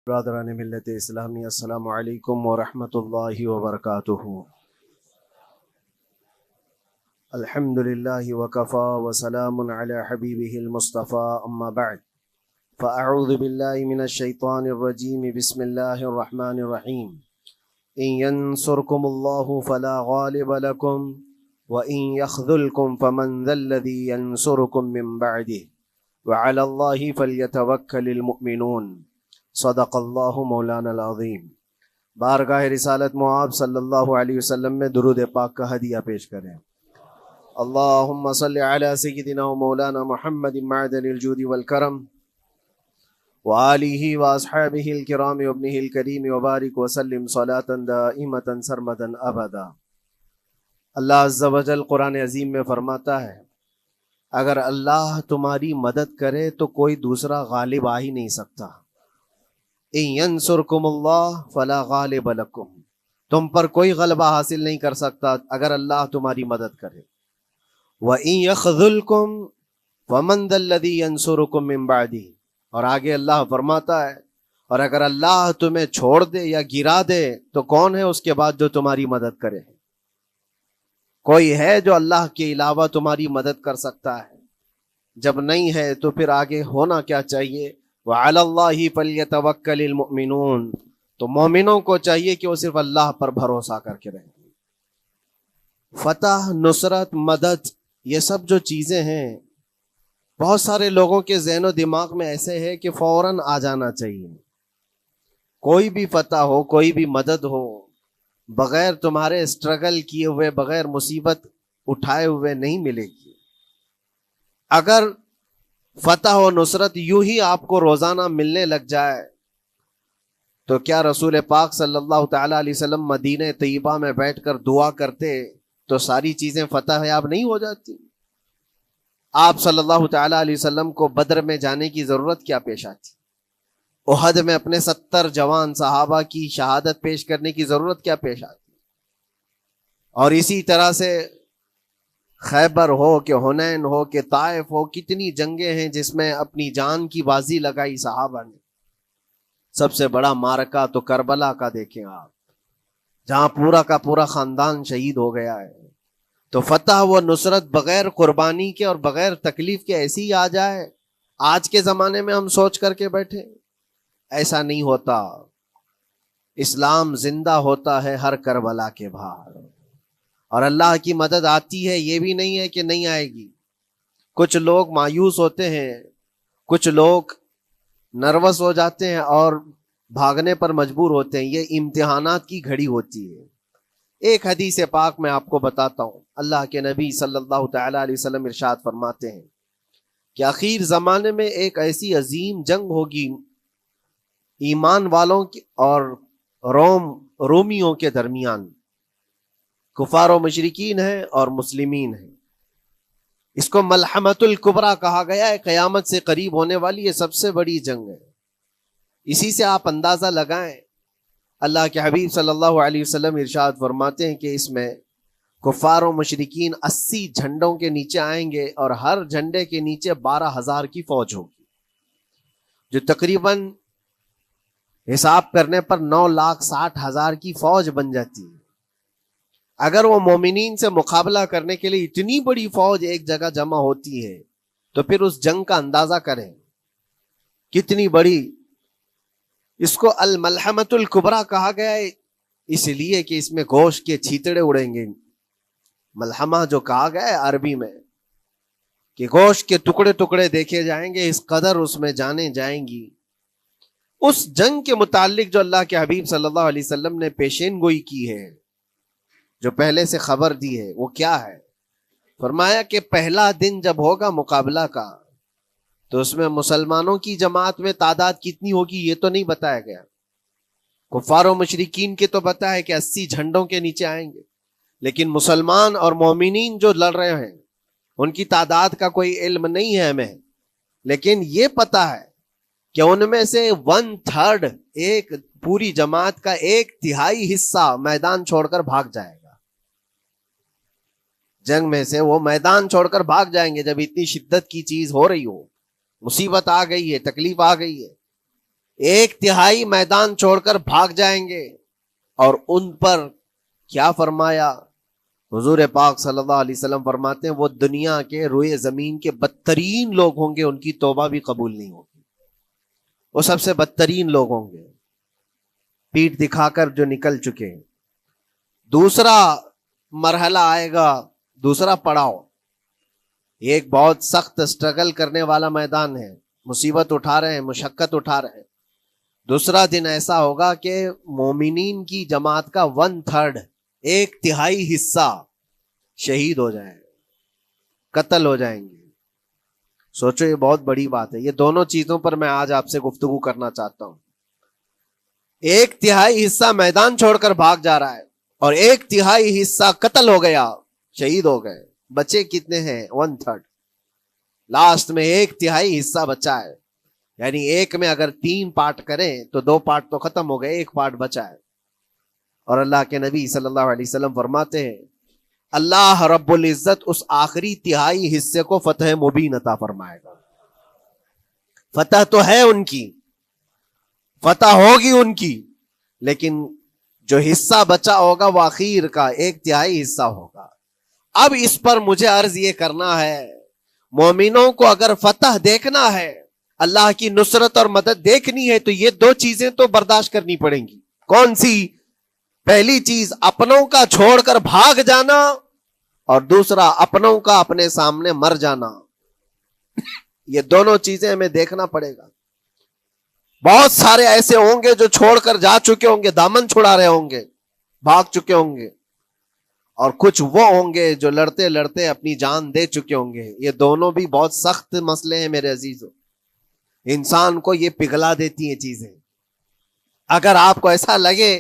برادران ملت اسلامی، السلام علیکم ورحمۃ اللہ وبرکاتہ۔ الحمد للہ وکفا وسلام علی حبیبہ المصطفیٰ، اما بعد فاعوذ باللہ من الشیطان الرجیم، بسم اللہ الرحمن الرحیم۔ ان ینصرکم اللہ فلا غالب لکم وان یخذلکم فمن ذا الذی ینصرکم من بعدہ وعلی اللہ فلیتوکل المؤمنون۔ صدق اللہ مولانا العظیم۔ بارگاہ رسالت معاب صلی اللہ علیہ وسلم میں درود پاک کا ہدیہ پیش کریں۔ اللہم صلی علی سیدنا و مولانا محمد معدن الجود والکرم وآلہ واصحابہ الکرام وابنہ الکریم وبارک وسلم صلاة دائمتا سرمدا ابدا۔ اللہ عز و جل قرآن عظیم میں فرماتا ہے، اگر اللہ تمہاری مدد کرے تو کوئی دوسرا غالب آ ہی نہیں سکتا۔ ان ینصرکم اللہ فلا غالب لکم، تم پر کوئی غلبہ حاصل نہیں کر سکتا اگر اللہ تمہاری مدد کرے۔ وَإِن يَخْذُلْكُمْ فَمَنْ ذَا الَّذِي يَنْصُرُكُمْ مِنْ بَعْدِهِ، اور آگے اللہ فرماتا ہے، اور اگر اللہ تمہیں چھوڑ دے یا گرا دے تو کون ہے اس کے بعد جو تمہاری مدد کرے؟ کوئی ہے جو اللہ کے علاوہ تمہاری مدد کر سکتا ہے؟ جب نہیں ہے تو پھر آگے ہونا کیا چاہیے؟ وَعَلَى اللَّهِ فَلْيَتَوَكَّلِ الْمُؤْمِنُونَ، تو مومنوں کو چاہیے کہ وہ صرف اللہ پر بھروسہ کر کے رہیں۔ فتح، نصرت، مدد، یہ سب جو چیزیں ہیں بہت سارے لوگوں کے ذہن و دماغ میں ایسے ہے کہ فوراً آ جانا چاہیے۔ کوئی بھی فتح ہو، کوئی بھی مدد ہو، بغیر تمہارے اسٹرگل کیے ہوئے، بغیر مصیبت اٹھائے ہوئے نہیں ملے گی۔ اگر فتح و نصرت یوں ہی آپ کو روزانہ ملنے لگ جائے تو کیا رسول پاک صلی اللہ تعالیٰ علیہ وسلم مدینہ طیبہ میں بیٹھ کر دعا کرتے تو ساری چیزیں فتح یاب نہیں ہو جاتی؟ آپ صلی اللہ تعالیٰ علیہ وسلم کو بدر میں جانے کی ضرورت کیا پیش آتی؟ احد میں اپنے 70 جوان صحابہ کی شہادت پیش کرنے کی ضرورت کیا پیش آتی؟ اور اسی طرح سے خیبر ہو کہ حنین ہو کہ طائف ہو، کتنی جنگیں ہیں جس میں اپنی جان کی بازی لگائی صحابہ نے۔ سب سے بڑا معرکہ تو کربلا کا دیکھیں آپ، جہاں پورا کا پورا خاندان شہید ہو گیا ہے۔ تو فتح و نصرت بغیر قربانی کے اور بغیر تکلیف کے ایسی ہی آ جائے؟ آج کے زمانے میں ہم سوچ کر کے بیٹھے، ایسا نہیں ہوتا۔ اسلام زندہ ہوتا ہے ہر کربلا کے باہر، اور اللہ کی مدد آتی ہے، یہ بھی نہیں ہے کہ نہیں آئے گی۔ کچھ لوگ مایوس ہوتے ہیں، کچھ لوگ نروس ہو جاتے ہیں اور بھاگنے پر مجبور ہوتے ہیں۔ یہ امتحانات کی گھڑی ہوتی ہے۔ ایک حدیث پاک میں آپ کو بتاتا ہوں، اللہ کے نبی صلی اللہ تعالیٰ علیہ وسلم ارشاد فرماتے ہیں کہ آخر زمانے میں ایک ایسی عظیم جنگ ہوگی ایمان والوں کی اور رومیوں کے درمیان۔ کفار و مشرکین ہیں اور مسلمین ہیں۔ اس کو ملحمۃ الکبریٰ کہا گیا ہے، قیامت سے قریب ہونے والی یہ سب سے بڑی جنگ ہے۔ اسی سے آپ اندازہ لگائیں، اللہ کے حبیب صلی اللہ علیہ وسلم ارشاد فرماتے ہیں کہ اس میں کفار و مشرکین 80 جھنڈوں کے نیچے آئیں گے، اور ہر جھنڈے کے نیچے 12,000 کی فوج ہوگی، جو تقریباً حساب کرنے پر 9,60,000 کی فوج بن جاتی ہے۔ اگر وہ مومنین سے مقابلہ کرنے کے لیے اتنی بڑی فوج ایک جگہ جمع ہوتی ہے تو پھر اس جنگ کا اندازہ کریں کتنی بڑی۔ اس کو الملحمۃ الکبریٰ کہا گیا ہے اس لیے کہ اس میں گوشت کے چھیتڑے اڑیں گے۔ ملحمہ جو کہا گیا ہے عربی میں کہ گوشت کے ٹکڑے ٹکڑے دیکھے جائیں گے، اس قدر اس میں جانیں جائیں گی۔ اس جنگ کے متعلق جو اللہ کے حبیب صلی اللہ علیہ وسلم نے پیشین گوئی کی ہے، جو پہلے سے خبر دی ہے، وہ کیا ہے؟ فرمایا کہ پہلا دن جب ہوگا مقابلہ کا تو اس میں مسلمانوں کی جماعت میں تعداد کتنی ہوگی یہ تو نہیں بتایا گیا۔ کفار و مشرکین کے تو بتایا کہ 80 جھنڈوں کے نیچے آئیں گے، لیکن مسلمان اور مومنین جو لڑ رہے ہیں ان کی تعداد کا کوئی علم نہیں ہے ہمیں، لیکن یہ پتا ہے کہ ان میں سے 1/3، ایک پوری جماعت کا 1/3 حصہ میدان چھوڑ کر بھاگ جائے گا۔ جنگ میں سے وہ میدان چھوڑ کر بھاگ جائیں گے جب اتنی شدت کی چیز ہو رہی ہو، مصیبت آ گئی ہے، تکلیف آ گئی ہے۔ ایک تہائی میدان چھوڑ کر بھاگ جائیں گے. اور ان پر کیا فرمایا حضور پاک صلی اللہ علیہ وسلم فرماتے ہیں وہ دنیا کے روئے زمین کے بدترین لوگ ہوں گے, ان کی توبہ بھی قبول نہیں ہوگی. وہ سب سے بدترین لوگ ہوں گے, پیٹھ دکھا کر جو نکل چکے. دوسرا مرحلہ آئے گا, دوسرا پڑاؤ, یہ ایک بہت سخت سٹرگل کرنے والا میدان ہے, مصیبت اٹھا رہے ہیں, مشقت اٹھا رہے ہیں. دوسرا دن ایسا ہوگا کہ مومنین کی جماعت کا 1/3 ایک تہائی حصہ شہید ہو جائے, قتل ہو جائیں گے. سوچو یہ بہت بڑی بات ہے. یہ دونوں چیزوں پر میں آج آپ سے گفتگو کرنا چاہتا ہوں. ایک تہائی حصہ میدان چھوڑ کر بھاگ جا رہا ہے اور ایک تہائی حصہ قتل ہو گیا, شہید ہو گئے. بچے کتنے ہیں؟ 1/3. لاسٹ میں ایک تہائی حصہ بچا ہے. یعنی ایک میں اگر 3 پارٹ کریں تو 2 پارٹ تو ختم ہو گئے, ایک پارٹ بچا ہے. اور اللہ کے نبی صلی اللہ علیہ وسلم فرماتے ہیں اللہ رب العزت اس آخری تہائی حصے کو فتح مبین عطا فرمائے گا. فتح تو ہے ان کی, فتح ہوگی ان کی, لیکن جو حصہ بچا ہوگا وہ اخیر کا 1/3 حصہ ہوگا. اب اس پر مجھے عرض یہ کرنا ہے, مومنوں کو اگر فتح دیکھنا ہے, اللہ کی نصرت اور مدد دیکھنی ہے, تو یہ 2 چیزیں تو برداشت کرنی پڑیں گی. کون سی؟ پہلی چیز اپنوں کا چھوڑ کر بھاگ جانا, اور دوسرا اپنوں کا اپنے سامنے مر جانا. یہ دونوں چیزیں ہمیں دیکھنا پڑے گا. بہت سارے ایسے ہوں گے جو چھوڑ کر جا چکے ہوں گے, دامن چھڑا رہے ہوں گے, بھاگ چکے ہوں گے, اور کچھ وہ ہوں گے جو لڑتے لڑتے اپنی جان دے چکے ہوں گے. یہ دونوں بھی بہت سخت مسئلے ہیں میرے عزیزو. انسان کو یہ پگھلا دیتی ہیں چیزیں. اگر آپ کو ایسا لگے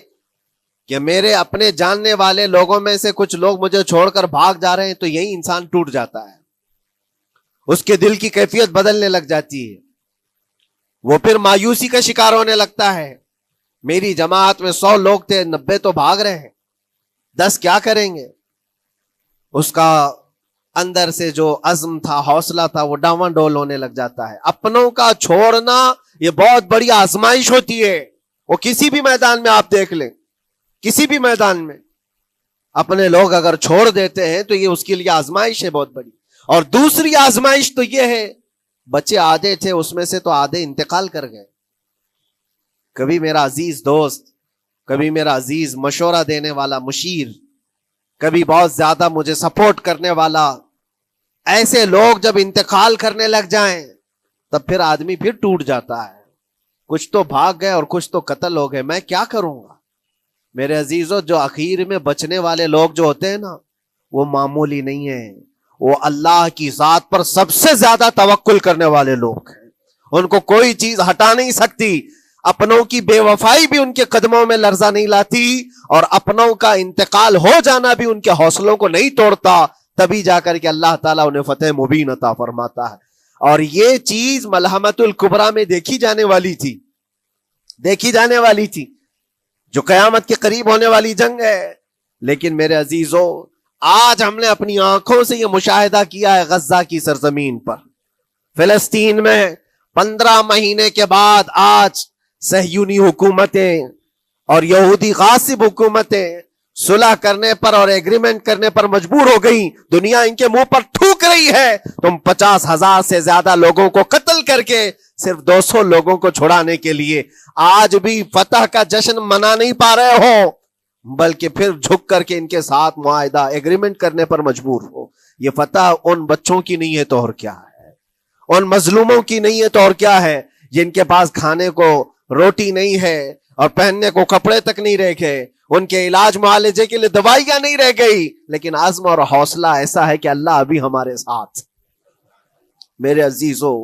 کہ میرے اپنے جاننے والے لوگوں میں سے کچھ لوگ مجھے چھوڑ کر بھاگ جا رہے ہیں, تو یہی انسان ٹوٹ جاتا ہے, اس کے دل کی کیفیت بدلنے لگ جاتی ہے, وہ پھر مایوسی کا شکار ہونے لگتا ہے. میری جماعت میں 100 لوگ تھے, 90 تو بھاگ رہے ہیں, 10 کیا کریں گے؟ اس کا اندر سے جو عزم تھا, حوصلہ تھا, وہ ڈاواں ڈول ہونے لگ جاتا ہے. اپنوں کا چھوڑنا یہ بہت بڑی آزمائش ہوتی ہے. وہ کسی بھی میدان میں آپ دیکھ لیں, کسی بھی میدان میں اپنے لوگ اگر چھوڑ دیتے ہیں تو یہ اس کے لیے آزمائش ہے بہت بڑی. اور دوسری آزمائش تو یہ ہے, بچے آدھے تھے, اس میں سے تو آدھے انتقال کر گئے. کبھی میرا عزیز دوست, کبھی میرا عزیز مشورہ دینے والا مشیر, کبھی بہت زیادہ مجھے سپورٹ کرنے والا, ایسے لوگ جب انتقال کرنے لگ جائیں تب پھر آدمی پھر ٹوٹ جاتا ہے. کچھ تو بھاگ گئے اور کچھ تو قتل ہو گئے. میں کیا کروں گا میرے عزیزو؟ جو اخیر میں بچنے والے لوگ جو ہوتے ہیں نا, وہ معمولی نہیں ہیں. وہ اللہ کی ذات پر سب سے زیادہ توکل کرنے والے لوگ ہیں. ان کو کوئی چیز ہٹا نہیں سکتی. اپنوں کی بے وفائی بھی ان کے قدموں میں لرزہ نہیں لاتی, اور اپنوں کا انتقال ہو جانا بھی ان کے حوصلوں کو نہیں توڑتا. تبھی جا کر کے اللہ تعالیٰ انہیں فتح مبین عطا فرماتا ہے. اور یہ چیز ملحمت الکبریٰ میں دیکھی جانے والی تھی, دیکھی جانے والی تھی, جو قیامت کے قریب ہونے والی جنگ ہے. لیکن میرے عزیزو, آج ہم نے اپنی آنکھوں سے یہ مشاہدہ کیا ہے غزہ کی سرزمین پر, فلسطین میں 15 مہینے کے بعد آج صہیونی حکومتیں اور یہودی غاصب حکومتیں صلح کرنے پر اور ایگریمنٹ کرنے پر مجبور ہو گئی. دنیا ان کے منہ پر تھوک رہی ہے, تم 50,000 سے زیادہ لوگوں کو قتل کر کے صرف 200 لوگوں کو چھڑانے کے لیے آج بھی فتح کا جشن منا نہیں پا رہے ہو, بلکہ پھر جھک کر کے ان کے ساتھ معاہدہ ایگریمنٹ کرنے پر مجبور ہو. یہ فتح ان بچوں کی نہیں ہے تو اور کیا ہے, ان مظلوموں کی نہیں ہے تو اور کیا ہے, جن کے پاس کھانے کو روٹی نہیں ہے اور پہننے کو کپڑے تک نہیں رہ گئے, ان کے علاج معالجے کے لیے دوائیاں نہیں رہ گئی, لیکن عزم اور حوصلہ ایسا ہے کہ اللہ ابھی ہمارے ساتھ. میرے عزیزو,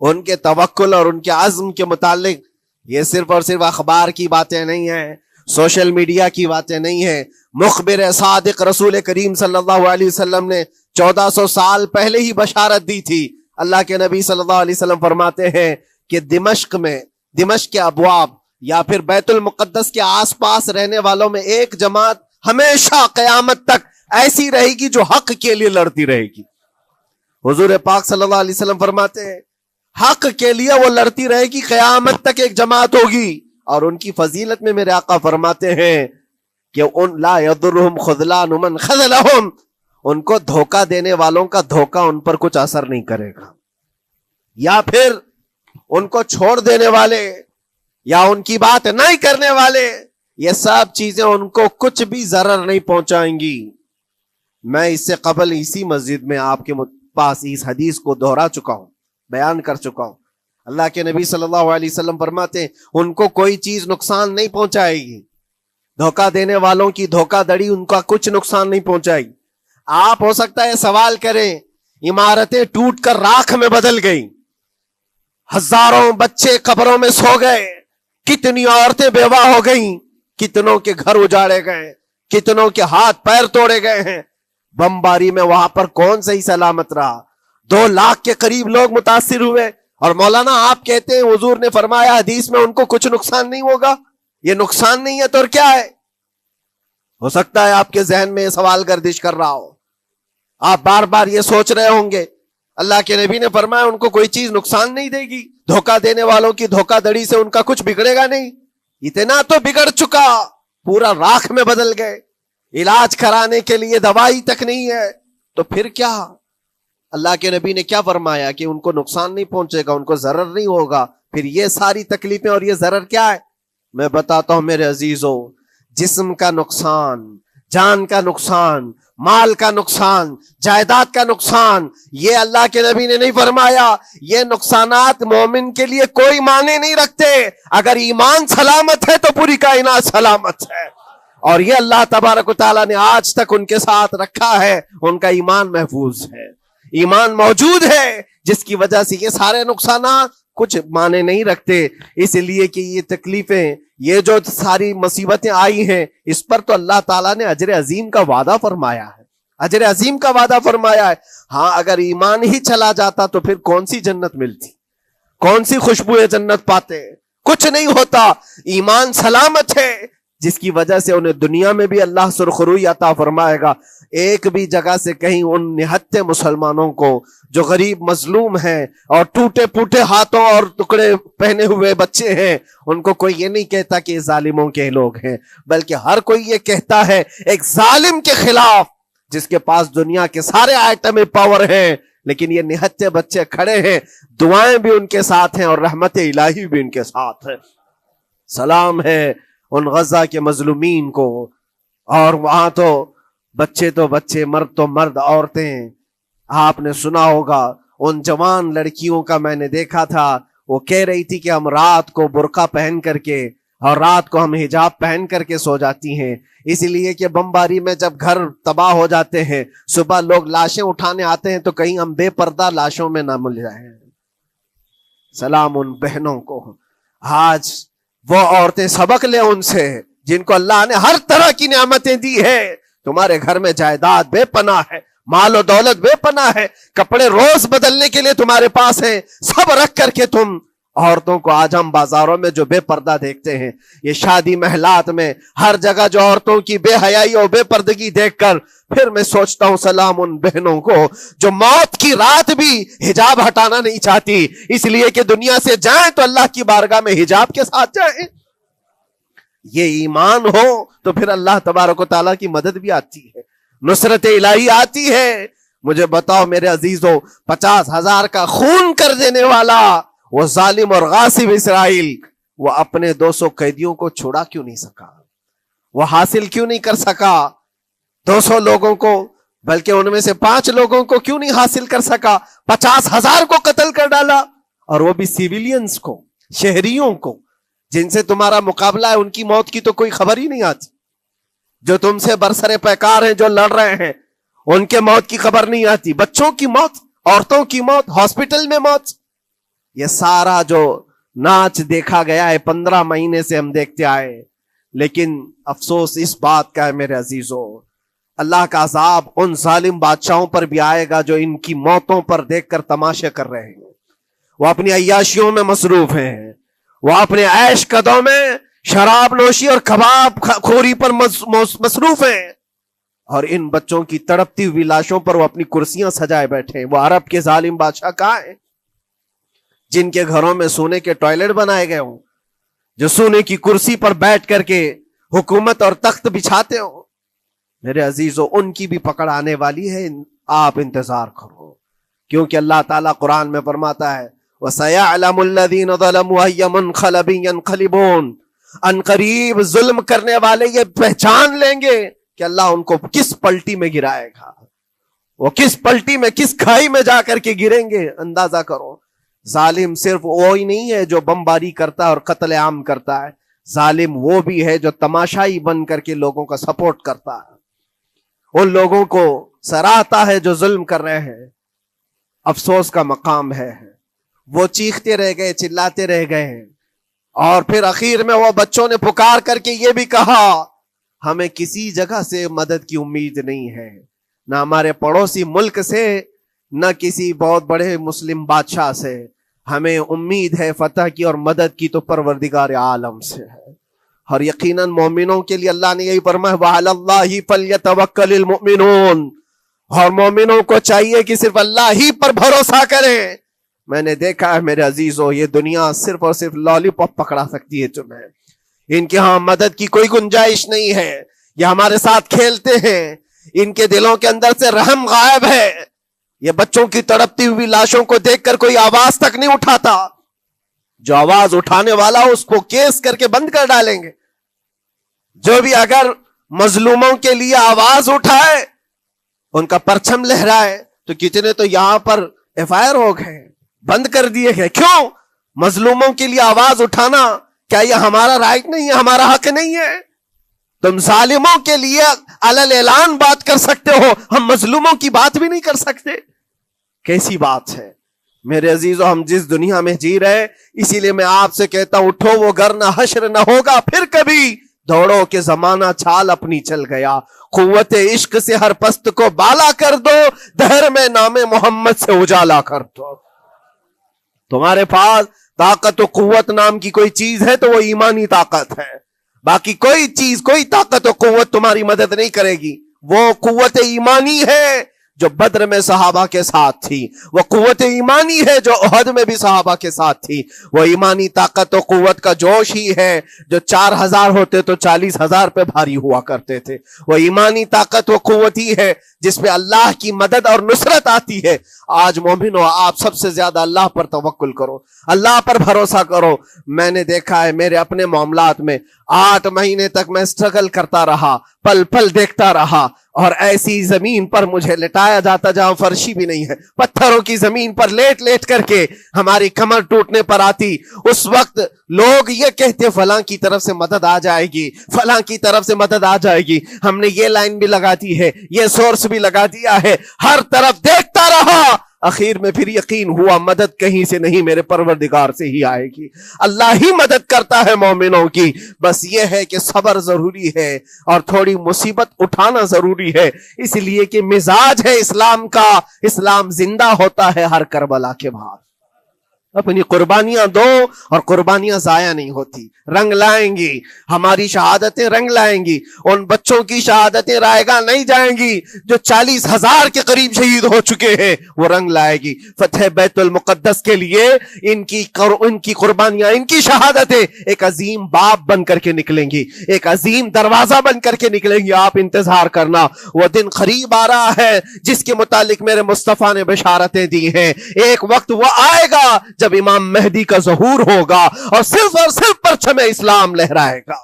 ان کے توکل اور ان کے عزم کے متعلق یہ صرف اور صرف اخبار کی باتیں نہیں ہیں, سوشل میڈیا کی باتیں نہیں ہیں. مخبر صادق رسول کریم صلی اللہ علیہ وسلم نے 1400 سال پہلے ہی بشارت دی تھی. اللہ کے نبی صلی اللہ علیہ وسلم فرماتے ہیں کہ دمشق کے ابواب یا پھر بیت المقدس کے آس پاس رہنے والوں میں ایک جماعت ہمیشہ قیامت تک ایسی رہے گی جو حق کے لیے لڑتی رہے گی. حضور پاک صلی اللہ علیہ وسلم فرماتے ہیں حق کے لیے وہ لڑتی رہے گی، قیامت تک ایک جماعت ہوگی. اور ان کی فضیلت میں میرے آقا فرماتے ہیں کہ ان لا یضرهم خذلان من خذلهم، ان کو دھوکہ دینے والوں کا دھوکہ ان پر کچھ اثر نہیں کرے گا، یا پھر ان کو چھوڑ دینے والے یا ان کی بات نہیں کرنے والے، یہ سب چیزیں ان کو کچھ بھی ضرر نہیں پہنچائیں گی. میں اس سے قبل اسی مسجد میں آپ کے پاس اس حدیث کو دہرا چکا ہوں، بیان کر چکا ہوں. اللہ کے نبی صلی اللہ علیہ وسلم فرماتے ہیں ان کو کوئی چیز نقصان نہیں پہنچائے گی، دھوکہ دینے والوں کی دھوکہ دڑی ان کا کچھ نقصان نہیں پہنچائے گی. آپ ہو سکتا ہے سوال کریں، عمارتیں ٹوٹ کر راکھ میں بدل گئی، ہزاروں بچے قبروں میں سو گئے، کتنی عورتیں بیوہ ہو گئیں، کتنوں کے گھر اجاڑے گئے، کتنوں کے ہاتھ پیر توڑے گئے ہیں، بمباری میں وہاں پر کون صحیح سلامت رہا، 2 لاکھ کے قریب لوگ متاثر ہوئے، اور مولانا آپ کہتے ہیں حضور نے فرمایا حدیث میں ان کو کچھ نقصان نہیں ہوگا. یہ نقصان نہیں ہے تو اور کیا ہے؟ ہو سکتا ہے آپ کے ذہن میں یہ سوال گردش کر رہا ہو، آپ بار بار یہ سوچ رہے ہوں گے اللہ کے نبی نے فرمایا ان کو کوئی چیز نقصان نہیں دے گی، دھوکہ دینے والوں کی دھوکہ دڑی سے ان کا کچھ بگڑے گا نہیں. اتنا تو بگڑ چکا، پورا راکھ میں بدل گئے، علاج کرانے کے لیے دوائی تک نہیں ہے، تو پھر کیا؟ اللہ کے نبی نے کیا فرمایا کہ ان کو نقصان نہیں پہنچے گا، ان کو ضرر نہیں ہوگا. پھر یہ ساری تکلیفیں اور یہ ضرر کیا ہے؟ میں بتاتا ہوں میرے عزیزوں، جسم کا نقصان، جان کا نقصان، مال کا نقصان، جائیداد کا نقصان، یہ اللہ کے نبی نے نہیں فرمایا. یہ نقصانات مومن کے لیے کوئی معنی نہیں رکھتے. اگر ایمان سلامت ہے تو پوری کائنات سلامت ہے، اور یہ اللہ تبارک و تعالیٰ نے آج تک ان کے ساتھ رکھا ہے. ان کا ایمان محفوظ ہے، ایمان موجود ہے، جس کی وجہ سے یہ سارے نقصانات کچھ معنی نہیں رکھتے. اس لیے کہ یہ تکلیفیں، یہ جو ساری مصیبتیں آئی ہیں، اس پر تو اللہ تعالیٰ نے اجر عظیم کا وعدہ فرمایا ہے، اجر عظیم کا وعدہ فرمایا ہے. ہاں اگر ایمان ہی چلا جاتا تو پھر کون سی جنت ملتی، کون سی خوشبو جنت پاتے؟ کچھ نہیں ہوتا. ایمان سلامت ہے، جس کی وجہ سے انہیں دنیا میں بھی اللہ سرخروئی عطا فرمائے گا. ایک بھی جگہ سے کہیں ان نہتے مسلمانوں کو جو غریب مظلوم ہیں اور ٹوٹے پھوٹے ہاتھوں اور ٹکڑے پہنے ہوئے بچے ہیں، ان کو کوئی یہ نہیں کہتا کہ یہ ظالموں کے لوگ ہیں، بلکہ ہر کوئی یہ کہتا ہے ایک ظالم کے خلاف جس کے پاس دنیا کے سارے آئٹم پاور ہیں، لیکن یہ نہتے بچے کھڑے ہیں، دعائیں بھی ان کے ساتھ ہیں اور رحمت الہی بھی ان کے ساتھ ہے. سلام ہے ان غزہ کے مظلومین کو. اور وہاں تو بچے، مرد تو مرد، عورتیں. آپ نے سنا ہوگا ان جوان لڑکیوں کا، میں نے دیکھا تھا، وہ کہہ رہی تھی کہ ہم رات کو برقع پہن کر کے اور رات کو ہم حجاب پہن کر کے سو جاتی ہیں، اس لیے کہ بمباری میں جب گھر تباہ ہو جاتے ہیں، صبح لوگ لاشیں اٹھانے آتے ہیں تو کہیں ہم بے پردہ لاشوں میں نہ مل جائیں. سلام ان بہنوں کو. آج وہ عورتیں سبق لیں ان سے جن کو اللہ نے ہر طرح کی نعمتیں دی ہے. تمہارے گھر میں جائیداد بے پناہ ہے، مال و دولت بے پناہ ہے، کپڑے روز بدلنے کے لیے تمہارے پاس ہیں، سب رکھ کر کے تم عورتوں کو آج ہم بازاروں میں جو بے پردہ دیکھتے ہیں، یہ شادی محلات میں ہر جگہ جو عورتوں کی بے حیائی اور بے پردگی دیکھ کر پھر میں سوچتا ہوں سلام ان بہنوں کو جو موت کی رات بھی حجاب ہٹانا نہیں چاہتی، اس لیے کہ دنیا سے جائیں تو اللہ کی بارگاہ میں حجاب کے ساتھ جائیں. یہ ایمان ہو تو پھر اللہ تبارک و تعالیٰ کی مدد بھی آتی ہے، نصرت الہی آتی ہے. مجھے بتاؤ میرے عزیزوں، 50,000 کا خون کر دینے والا وہ ظالم اور غاصب اسرائیل، وہ اپنے 200 قیدیوں کو چھوڑا کیوں نہیں سکا؟ وہ حاصل کیوں نہیں کر سکا 200 لوگوں کو؟ بلکہ ان میں سے 5 لوگوں کو کیوں نہیں حاصل کر سکا؟ 50,000 کو قتل کر ڈالا، اور وہ بھی سیویلینز کو، شہریوں کو جن سے تمہارا مقابلہ ہے، ان کی موت کی تو کوئی خبر ہی نہیں آتی. جو تم سے برسر پیکار ہیں، جو لڑ رہے ہیں، ان کے موت کی خبر نہیں آتی. بچوں کی موت، عورتوں کی موت، ہاسپٹل میں موت، یہ سارا جو ناچ دیکھا گیا ہے 15 مہینے سے ہم دیکھتے آئے. لیکن افسوس اس بات کا ہے میرے عزیزوں، اللہ کا عذاب ان ظالم بادشاہوں پر بھی آئے گا جو ان کی موتوں پر دیکھ کر تماشے کر رہے ہیں. وہ اپنی عیاشیوں میں مصروف ہیں، وہ اپنے عیش قدوں میں شراب نوشی اور کباب خوری پر مصروف ہیں، اور ان بچوں کی تڑپتی ہوئی لاشوں پر وہ اپنی کرسیاں سجائے بیٹھے ہیں. وہ عرب کے ظالم بادشاہ کہاں ہیں جن کے گھروں میں سونے کے ٹوائلٹ بنائے گئے ہوں، جو سونے کی کرسی پر بیٹھ کر کے حکومت اور تخت بچھاتے ہوں، میرے عزیزو ان کی بھی پکڑ آنے والی ہے، آپ انتظار کرو، کیونکہ اللہ تعالیٰ قرآن میں فرماتا ہے وَسَيَعْلَمُ الَّذِينَ ظَلَمُوا أَيَّ مُنْقَلَبٍ يَنْقَلِبُونَ، ان قریب ظلم کرنے والے یہ پہچان لیں گے کہ اللہ ان کو کس پلٹی میں گرائے گا، وہ کس پلٹی میں، کس کھائی میں جا کر کے گریں گے۔ اندازہ کرو، ظالم صرف وہی نہیں ہے جو بمباری کرتا ہے اور قتل عام کرتا ہے، ظالم وہ بھی ہے جو تماشائی بن کر کے لوگوں کا سپورٹ کرتا ہے، ان لوگوں کو سراہتا ہے جو ظلم کر رہے ہیں۔ افسوس کا مقام ہے، وہ چیختے رہ گئے، چلاتے رہ گئے ہیں، اور پھر اخیر میں وہ بچوں نے پکار کر کے یہ بھی کہا ہمیں کسی جگہ سے مدد کی امید نہیں ہے، نہ ہمارے پڑوسی ملک سے، نہ کسی بہت بڑے مسلم بادشاہ سے، ہمیں امید ہے فتح کی اور مدد کی تو پروردگار عالم سے ہے۔ اور یقیناً مومنوں کے لیے اللہ نے یہی فرمایا وَعَلَى اللَّهِ فَلْيَتَوَكَّلِ الْمُؤْمِنُونَ، اور مومنوں کو چاہیے کہ صرف اللہ ہی پر بھروسہ کریں۔ میں نے دیکھا ہے میرے عزیزو، یہ دنیا صرف اور صرف لالی پاپ پکڑا سکتی ہے تمہیں، ان کے ہاں مدد کی کوئی گنجائش نہیں ہے، یہ ہمارے ساتھ کھیلتے ہیں، ان کے دلوں کے اندر سے رحم غائب ہے، یہ بچوں کی تڑپتی ہوئی لاشوں کو دیکھ کر کوئی آواز تک نہیں اٹھاتا، جو آواز اٹھانے والا اس کو کیس کر کے بند کر ڈالیں گے۔ جو بھی اگر مظلوموں کے لیے آواز اٹھائے، ان کا پرچم لہرائے، تو کتنے تو یہاں پر FIR ہو گئے، بند کر دیے گئے۔ کیوں؟ مظلوموں کے لیے آواز اٹھانا کیا یہ ہمارا رائٹ نہیں ہے، ہمارا حق نہیں ہے؟ تم ظالموں کے لیے علل اعلان بات کر سکتے ہو، ہم مظلوموں کی بات بھی نہیں کر سکتے، کیسی بات ہے؟ میرے عزیزو، ہم جس دنیا میں جی رہے، اسی لیے میں آپ سے کہتا ہوں اٹھو وہ گر نہ حشر نہ ہوگا پھر کبھی، دوڑو کہ زمانہ چھال اپنی چل گیا، قوت عشق سے ہر پست کو بالا کر دو، دہر میں نام محمد سے اجالا کر دو۔ تمہارے پاس طاقت و قوت نام کی کوئی چیز ہے تو وہ ایمانی طاقت ہے، باقی کوئی چیز، کوئی طاقت و قوت تمہاری مدد نہیں کرے گی۔ وہ قوت ایمانی ہے جو بدر میں صحابہ کے ساتھ تھی، وہ قوت ایمانی ہے جو احد میں بھی صحابہ کے ساتھ تھی، وہ ایمانی طاقت و قوت کا جوش ہی ہے جو 4000 ہوتے تو 40,000 پہ بھاری ہوا کرتے تھے، وہ ایمانی طاقت و قوت ہی ہے جس پہ اللہ کی مدد اور نصرت آتی ہے۔ آج مومنو، آپ سب سے زیادہ اللہ پر توکل کرو، اللہ پر بھروسہ کرو۔ میں نے دیکھا ہے میرے اپنے معاملات میں 8 مہینے تک میں سٹرگل کرتا رہا، پل پل دیکھتا رہا، اور ایسی زمین پر مجھے لٹایا جاتا جہاں فرشی بھی نہیں ہے، پتھروں کی زمین پر لیٹ لیٹ کر کے ہماری کمر ٹوٹنے پر آتی۔ اس وقت لوگ یہ کہتے فلاں کی طرف سے مدد آ جائے گی، فلاں کی طرف سے مدد آ جائے گی، ہم نے یہ لائن بھی لگا دی ہے، یہ سورس بھی لگا دیا ہے، ہر طرف دیکھتا رہا، اخیر میں پھر یقین ہوا مدد کہیں سے نہیں، میرے پروردگار سے ہی آئے گی۔ اللہ ہی مدد کرتا ہے مومنوں کی، بس یہ ہے کہ صبر ضروری ہے اور تھوڑی مصیبت اٹھانا ضروری ہے، اس لیے کہ مزاج ہے اسلام کا، اسلام زندہ ہوتا ہے ہر کربلا کے بعد۔ اپنی قربانیاں دو اور قربانیاں ضائع نہیں ہوتی، رنگ لائیں گی، ہماری شہادتیں رنگ لائیں گی، ان بچوں کی شہادتیں رائے گاہ نہیں جائیں گی جو 40,000 کے قریب شہید ہو چکے ہیں، وہ رنگ لائے گی۔ فتح بیت المقدس کے لیے ان کی قربانیاں، ان کی شہادتیں ایک عظیم باب بن کر کے نکلیں گی، ایک عظیم دروازہ بن کر کے نکلیں گی۔ آپ انتظار کرنا، وہ دن قریب آ رہا ہے جس کے متعلق میرے مصطفیٰ نے بشارتیں دی ہیں۔ ایک وقت وہ آئے گا جب امام مہدی کا ظہور ہوگا اور صرف پرچم اسلام لہرائے گا،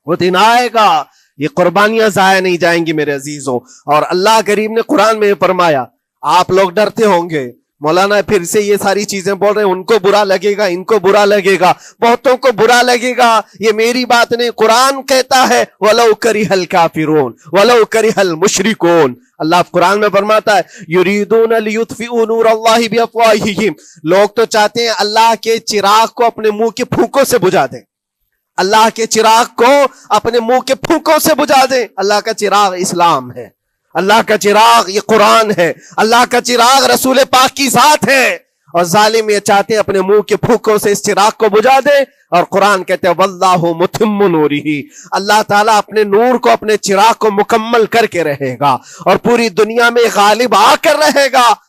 وہ دن آئے گا، یہ قربانیاں ضائع نہیں جائیں گی میرے عزیزوں۔ اور اللہ کریم نے قرآن میں فرمایا، آپ لوگ ڈرتے ہوں گے مولانا پھر سے یہ ساری چیزیں بول رہے ہیں، ان کو برا لگے گا، ان کو برا لگے گا، بہتوں کو برا لگے گا، یہ میری بات نہیں، قرآن کہتا ہے وَلَوْ كَرِهَ الْكَافِرُونَ وَلَوْ كَرِهَ الْمُشْرِكُونَ۔ اللہ قرآن میں فرماتا ہے یریدون لیطفئوا نور اللہ بافواہہم، لوگ تو چاہتے ہیں اللہ کے چراغ کو اپنے منہ کے پھونکوں سے بجھا دیں، اللہ کے چراغ کو اپنے منہ کے پھونکوں سے بجھا دیں۔ اللہ کا چراغ اسلام ہے، اللہ کا چراغ یہ قرآن ہے، اللہ کا چراغ رسول پاک کی ذات ہے، اور ظالم یہ چاہتے ہیں اپنے منہ کے پھونکوں سے اس چراغ کو بجھا دے، اور قرآن کہتے ہیں واللہ متم نورہ، اللہ تعالیٰ اپنے نور کو، اپنے چراغ کو مکمل کر کے رہے گا اور پوری دنیا میں غالب آ کر رہے گا۔